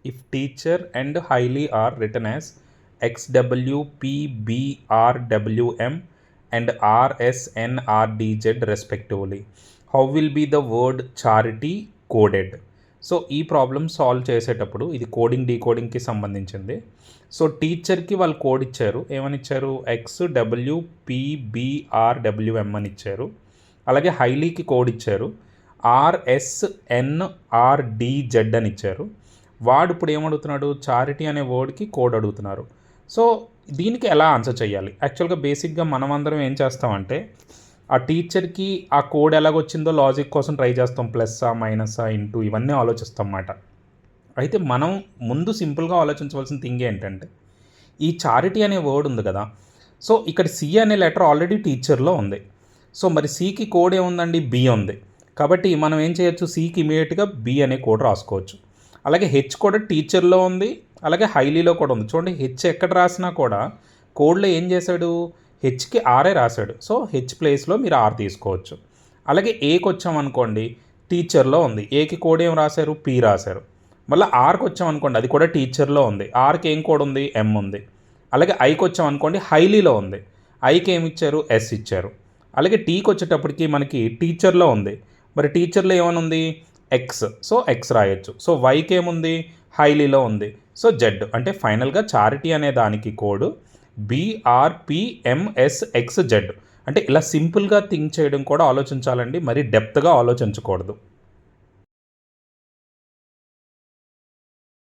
if teacher and highly are written as XWPBRWM and RSNRDZ respectively, how will be the word charity coded? So ఈ problem solve చేసేటప్పుడు ఇది coding డీకోడింగ్కి సంబంధించింది. So టీచర్కి వాళ్ళు code ఇచ్చారు, ఏమని ఇచ్చారు, XWPBRWM అని ఇచ్చారు. అలాగే హైలీకి కోడ్ ఇచ్చారు, RSNRDZ అని ఇచ్చారు. వాడు ఇప్పుడు ఏమడుగుతున్నాడు, చారిటీ అనే వర్డ్కి కోడ్ అడుగుతున్నారు. సో దీనికి ఎలా ఆన్సర్ చేయాలి? యాక్చువల్గా బేసిక్గా మనం అందరం ఏం చేస్తామంటే ఆ టీచర్కి ఆ కోడ్ ఎలాగొచ్చిందో లాజిక్ కోసం ట్రై చేస్తాం, ప్లస్సా మైనసా ఇంటూ ఇవన్నీ ఆలోచిస్తాం అన్నమాట. అయితే మనం ముందు సింపుల్గా ఆలోచించవలసిన థింగ్ ఏంటంటే ఈ చారిటీ అనే వర్డ్ ఉంది కదా, సో ఇక్కడ సి అనే లెటర్ ఆల్రెడీ టీచర్లో ఉంది. సో మరి సికి కోడ్ ఏముందండి, బి ఉంది. కాబట్టి మనం ఏం చేయొచ్చు, సికి ఇమీడియట్గా బి అనే కోడ్ రాసుకోవచ్చు. అలాగే హెచ్ కూడా టీచర్లో ఉంది, అలాగే హైలీలో కూడా ఉంది. చూడండి, హెచ్ ఎక్కడ రాసినా కూడా కోడ్లో ఏం చేశాడు, హెచ్కి ఆరే రాశాడు. సో హెచ్ ప్లేస్లో మీరు ఆర్ తీసుకోవచ్చు. అలాగే ఏకి వచ్చామనుకోండి, టీచర్లో ఉంది, ఏకి కోడ్ ఏం రాశారు, పి రాశారు. మళ్ళీ ఆర్కి వచ్చామనుకోండి, అది కూడా టీచర్లో ఉంది, ఆర్కి ఏం కోడ్ ఉంది, ఎం ఉంది. అలాగే ఐకి వచ్చామనుకోండి, హైలీలో ఉంది, ఐకి ఏమి ఇచ్చారు, ఎస్ ఇచ్చారు. అలాగే టీకి వచ్చేటప్పటికి మనకి టీచర్లో ఉంది, మరి టీచర్లో ఏమైనా ఉంది, ఎక్స్, సో ఎక్స్ రాయొచ్చు. సో వైకి ఏముంది, హైలీలో ఉంది, సో జెడ్. అంటే ఫైనల్గా చారిటీ అనే దానికి కోడ్ BRPMSXZ. అంటే ఇలా సింపుల్గా థింక్ చేయడం కూడా ఆలోచించాలండి, మరి డెప్త్గా ఆలోచించకూడదు.